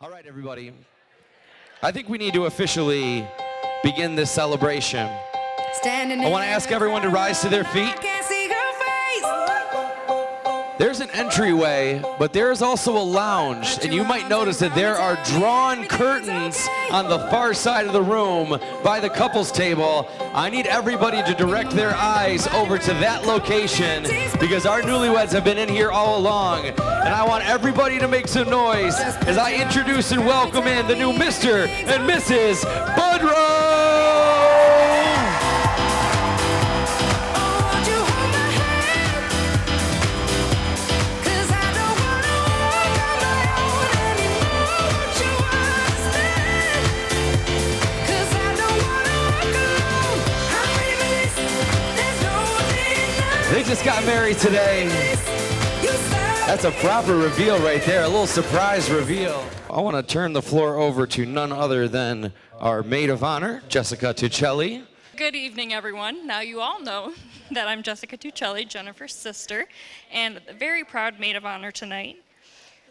All right, everybody. I think we need to officially begin this celebration. I want to ask everyone to rise to their feet. There's an entryway, but there is also a lounge, and you might notice that there are drawn curtains on the far side of the room by the couples table. I need everybody to direct their eyes over to that location because our newlyweds have been in here all along, and I want everybody to make some noise as I introduce and welcome in the new Mr. and Mrs. Budrow! They just got married today. That's a proper reveal right there, a little surprise reveal. I want to turn the floor over to none other than our maid of honor, Jessica Tuccelli. Good evening, everyone. Now you all know that I'm Jessica Tuccelli, Jennifer's sister, and a very proud maid of honor tonight.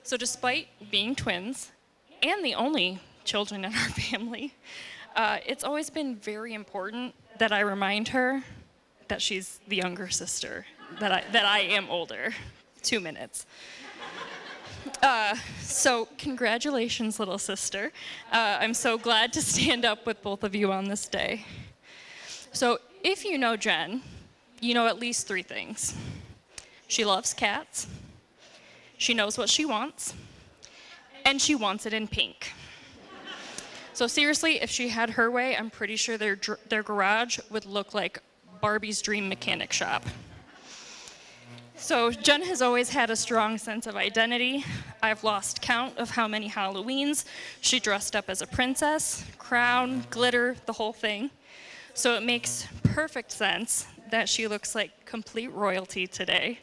So despite being twins and the only children in our family, it's always been very important that I remind her that she's the younger sister, that I am older. 2 minutes. So congratulations, little sister. I'm so glad to stand up with both of you on this day. So if you know Jen, you know at least 3 things. She loves cats, she knows what she wants, and she wants it in pink. So seriously, if she had her way, I'm pretty sure their garage would look like Barbie's dream mechanic shop. So Jen has always had a strong sense of identity. I've lost count of how many Halloweens she dressed up as a princess, crown, glitter, the whole thing. So it makes perfect sense that she looks like complete royalty today.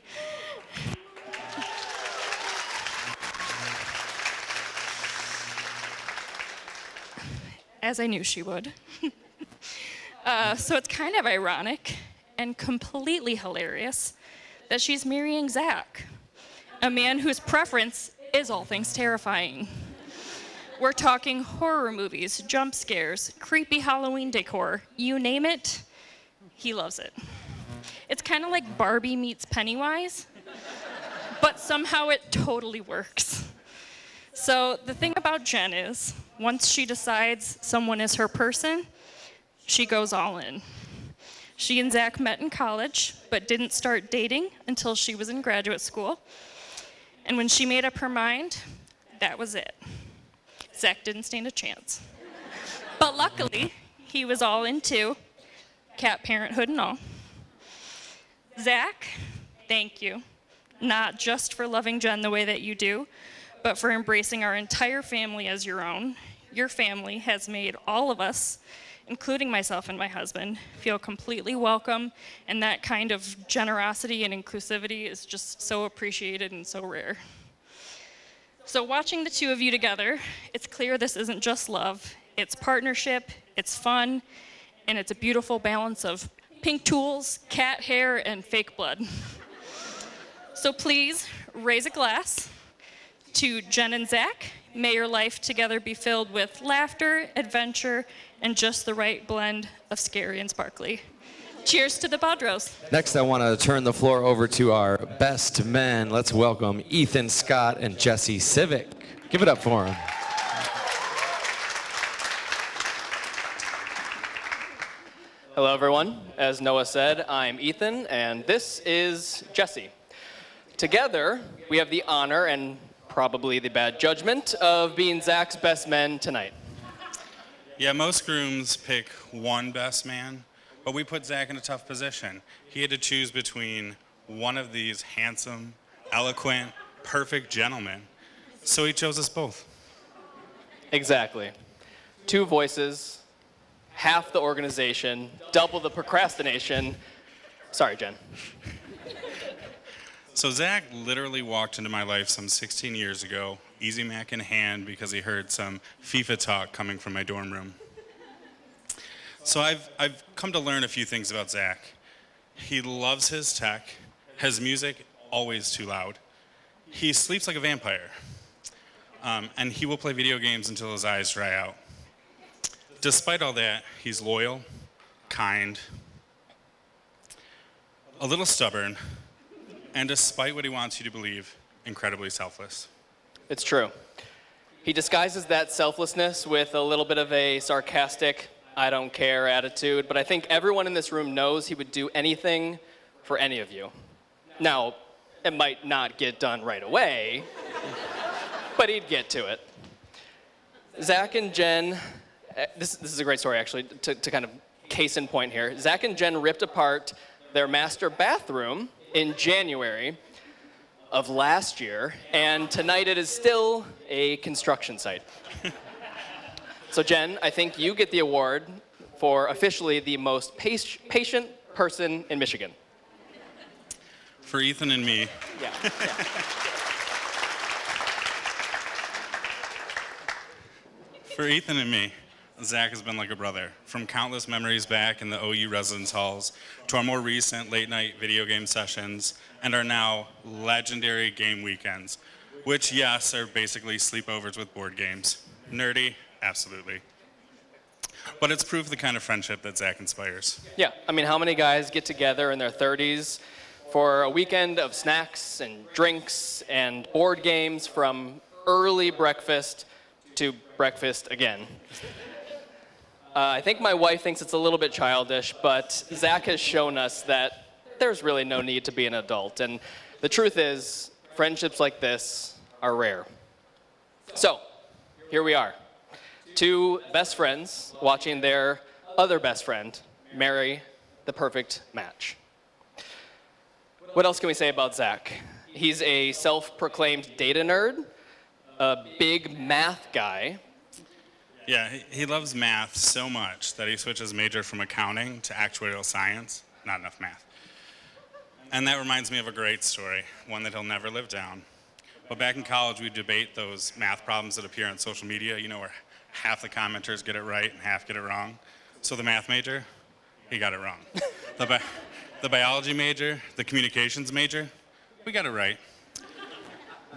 As I knew she would. So it's kind of ironic and completely hilarious that she's marrying Zach, a man whose preference is all things terrifying. We're talking horror movies, jump scares, creepy Halloween decor, you name it, he loves it. It's kind of like Barbie meets Pennywise, but somehow it totally works. So the thing about Jen is, once she decides someone is her person, she goes all in. She and Zach met in college, but didn't start dating until she was in graduate school. And when she made up her mind, that was it. Zach didn't stand a chance. But luckily, he was all in too, cat parenthood and all. Zach, thank you. Not just for loving Jen the way that you do, but for embracing our entire family as your own. Your family has made all of us, including myself and my husband, feel completely welcome, and that kind of generosity and inclusivity is just so appreciated and so rare. So watching the two of you together, it's clear this isn't just love, it's partnership, it's fun, and it's a beautiful balance of pink tools, cat hair, and fake blood. So please raise a glass to Jen and Zach. May your life together be filled with laughter, adventure, and just the right blend of scary and sparkly. Cheers to the Budrows. Next, I want to turn the floor over to our best men. Let's welcome Ethan Scott and Jesse Civic. Give it up for them. Hello, everyone. As Noah said, I'm Ethan, and this is Jesse. Together, we have the honor and probably the bad judgment of being Zach's best men tonight. Yeah, most grooms pick one best man, but we put Zach in a tough position. He had to choose between one of these handsome, eloquent, perfect gentlemen, so he chose us both. Exactly. 2 voices, half the organization, double the procrastination. Sorry, Jen. So Zach literally walked into my life some 16 years ago, Easy Mac in hand, because he heard some FIFA talk coming from my dorm room. So I've come to learn a few things about Zach. He loves his tech, his music always too loud. He sleeps like a vampire. and he will play video games until his eyes dry out. Despite all that, he's loyal, kind, a little stubborn, and despite what he wants you to believe, incredibly selfless. It's true. He disguises that selflessness with a little bit of a sarcastic, I don't care attitude, but I think everyone in this room knows he would do anything for any of you. Now, it might not get done right away, but he'd get to it. Zach and Jen, this is a great story actually, to kind of case in point here. Zach and Jen ripped apart their master bathroom in January of last year, and tonight it is still a construction site. So Jen, I think you get the award for officially the most patient person in Michigan. For Ethan and me, Yeah. For Ethan and me, Zach has been like a brother. From countless memories back in the OU residence halls to our more recent late night video game sessions and our now legendary game weekends, which, yes, are basically sleepovers with board games. Nerdy, absolutely. But it's proof of the kind of friendship that Zach inspires. Yeah, I mean, how many guys get together in their 30s for a weekend of snacks and drinks and board games from early breakfast to breakfast again? I think my wife thinks it's a little bit childish, but Zach has shown us that there's really no need to be an adult. And the truth is, friendships like this are rare. So, here we are. Two best friends watching their other best friend marry the perfect match. What else can we say about Zach? He's a self-proclaimed data nerd, a big math guy. Yeah, he loves math so much that he switches major from accounting to actuarial science. Not enough math. And that reminds me of a great story, one that he'll never live down. But back in college, we'd debate those math problems that appear on social media, you know, where half the commenters get it right and half get it wrong. So the math major, he got it wrong. The biology major, the communications major, we got it right.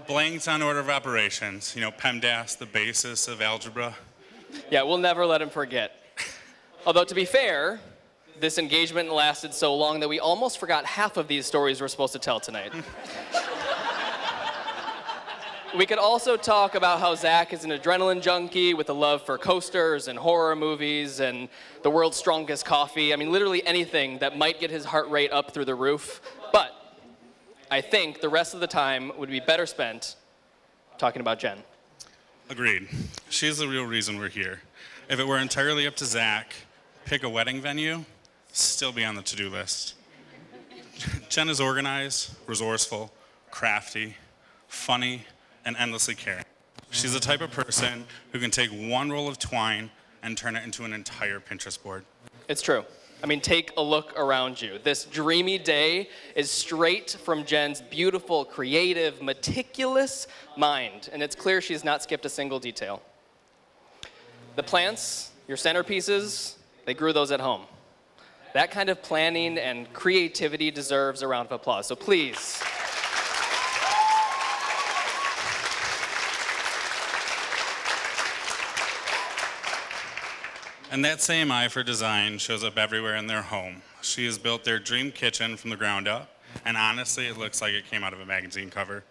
Blanked on order of operations, you know, PEMDAS, the basis of algebra. Yeah, we'll never let him forget. Although, to be fair, this engagement lasted so long that we almost forgot half of these stories we're supposed to tell tonight. We could also talk about how Zach is an adrenaline junkie with a love for coasters and horror movies and the world's strongest coffee. I mean, literally anything that might get his heart rate up through the roof. But I think the rest of the time would be better spent talking about Jen. Agreed. She's the real reason we're here. If it were entirely up to Zach, pick a wedding venue, still be on the to-do list. Jen is organized, resourceful, crafty, funny, and endlessly caring. She's the type of person who can take one roll of twine and turn it into an entire Pinterest board. It's true. I mean, take a look around you. This dreamy day is straight from Jen's beautiful, creative, meticulous mind, and it's clear she's not skipped a single detail. The plants, your centerpieces, they grew those at home. That kind of planning and creativity deserves a round of applause, so please. And that same eye for design shows up everywhere in their home. She has built their dream kitchen from the ground up, and honestly, it looks like it came out of a magazine cover.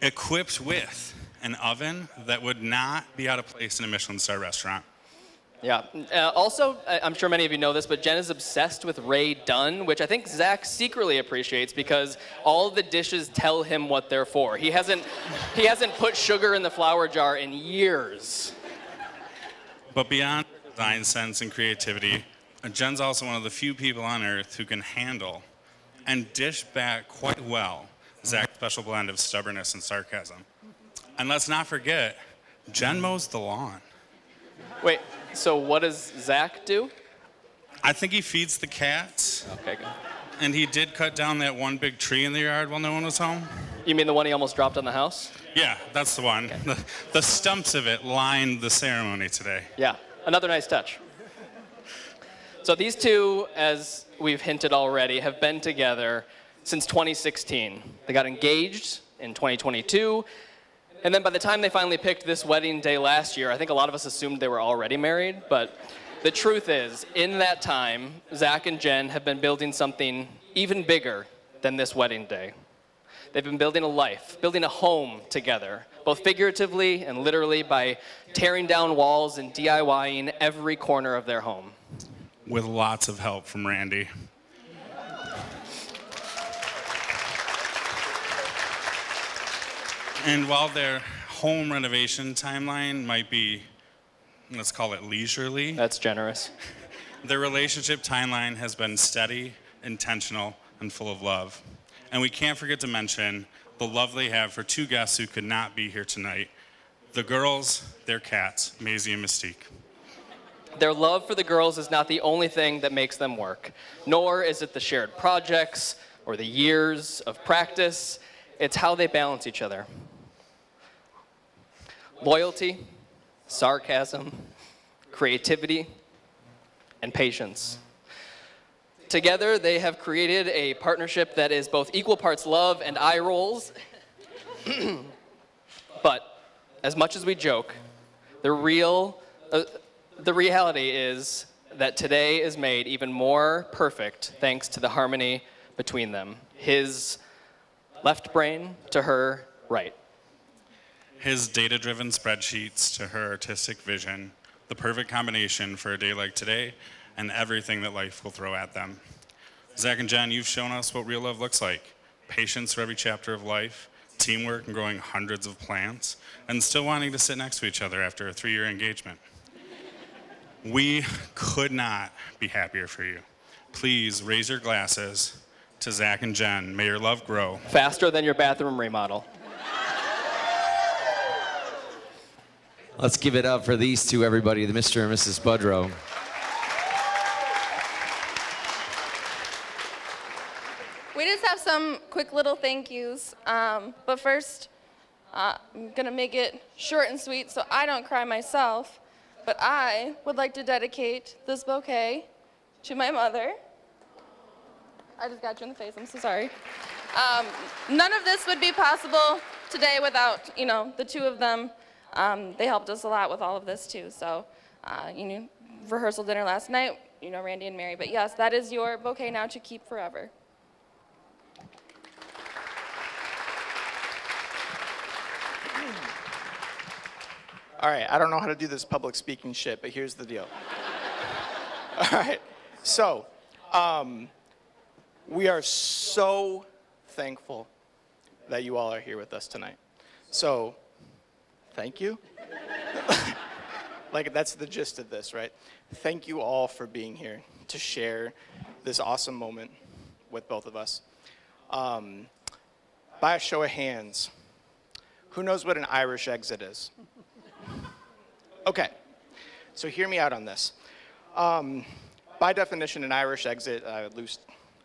Equipped with an oven that would not be out of place in a Michelin star restaurant. Yeah. Also, I'm sure many of you know this, but Jen is obsessed with Ray Dunn, which I think Zach secretly appreciates because all the dishes tell him what they're for. He hasn't put sugar in the flour jar in years. But beyond design sense and creativity, Jen's also one of the few people on earth who can handle and dish back quite well Zach's special blend of stubbornness and sarcasm. And let's not forget, Jen mows the lawn. Wait, so what does Zach do? I think he feeds the cats, Okay, good. and he did cut down that one big tree in the yard while no one was home. You mean the one he almost dropped on the house? Yeah, that's the one. The stumps of it lined the ceremony today. Yeah, another nice touch. So these two, as we've hinted already, have been together since 2016. They got engaged in 2022, And then by the time they finally picked this wedding day last year, I think a lot of us assumed they were already married, but the truth is, in that time, Zach and Jen have been building something even bigger than this wedding day. They've been building a life, building a home together, both figuratively and literally by tearing down walls and DIYing every corner of their home. With lots of help from Randy. And while their home renovation timeline might be, let's call it leisurely, That's generous. their relationship timeline has been steady, intentional, and full of love. And we can't forget to mention the love they have for two guests who could not be here tonight. The girls, their cats, Maisie and Mystique. Their love for the girls is not the only thing that makes them work, nor is it the shared projects or the years of practice. It's how they balance each other. Loyalty, sarcasm, creativity, and patience. Together, they have created a partnership that is both equal parts love and eye rolls. But as much as we joke, the reality is that today is made even more perfect thanks to the harmony between them. His left brain to her right. His data-driven spreadsheets to her artistic vision, the perfect combination for a day like today and everything that life will throw at them. Zach and Jen, you've shown us what real love looks like. Patience for every chapter of life, teamwork and growing hundreds of plants, and still wanting to sit next to each other after a 3-year engagement. We could not be happier for you. Please raise your glasses to Zach and Jen. May your love grow. Faster than your bathroom remodel. Let's give it up for these two, everybody, the Mr. and Mrs. Budrow. We just have some quick little thank yous. But first, I'm going to make it short and sweet so I don't cry myself. But I would like to dedicate this bouquet to my mother. I just got you in the face. I'm so sorry. None of this would be possible today without, the two of them. They helped us a lot with all of this, too. So, rehearsal dinner last night, Randy and Mary. But yes, that is your bouquet now to keep forever. All right, I don't know how to do this public speaking shit, but here's the deal. All right, so we are so thankful that you all are here with us tonight. So, thank you. Like, that's the gist of this, right? Thank you all for being here to share this awesome moment with both of us. By a show of hands, who knows what an Irish exit is? Okay, so hear me out on this. By definition, an Irish exit,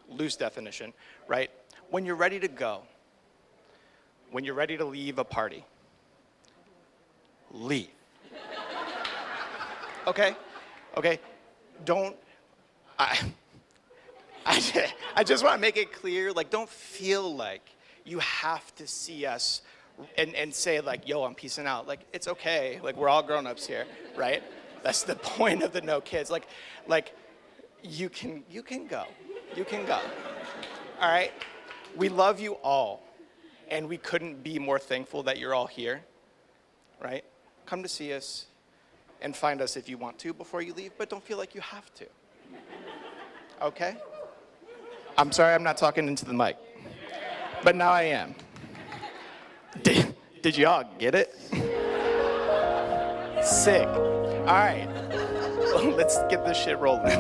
loose definition, right? When you're ready to go, when you're ready to leave a party, leave. Okay? Don't, I just want to make it clear, like, don't feel like you have to see us and say, like, yo, I'm peacing out. Like, it's okay. Like, we're all grown-ups here, right? That's the point of the no kids. Like, you can go. You can go. All right? We love you all, and we couldn't be more thankful that you're all here, right? Come to see us and find us if you want to before you leave, but don't feel like you have to. Okay? I'm sorry I'm not talking into the mic, but now I am. Did y'all get it? Sick. All right. Let's get this shit rolling.